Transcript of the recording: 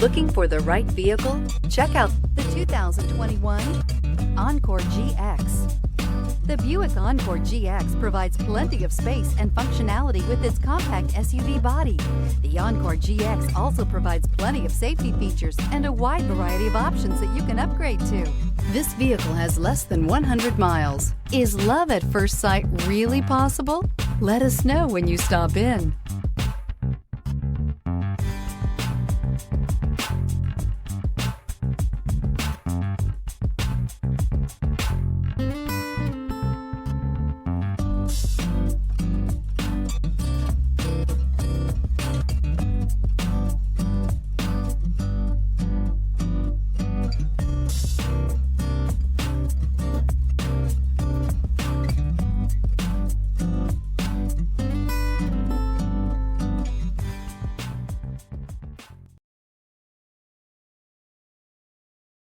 Looking for the right vehicle? Check out the 2021 Encore GX. The Buick Encore GX provides plenty of space and functionality with its compact SUV body. The Encore GX also provides plenty of safety features and a wide variety of options that you can upgrade to. This vehicle has less than 100 miles. Is love at first sight really possible? Let us know when you stop in.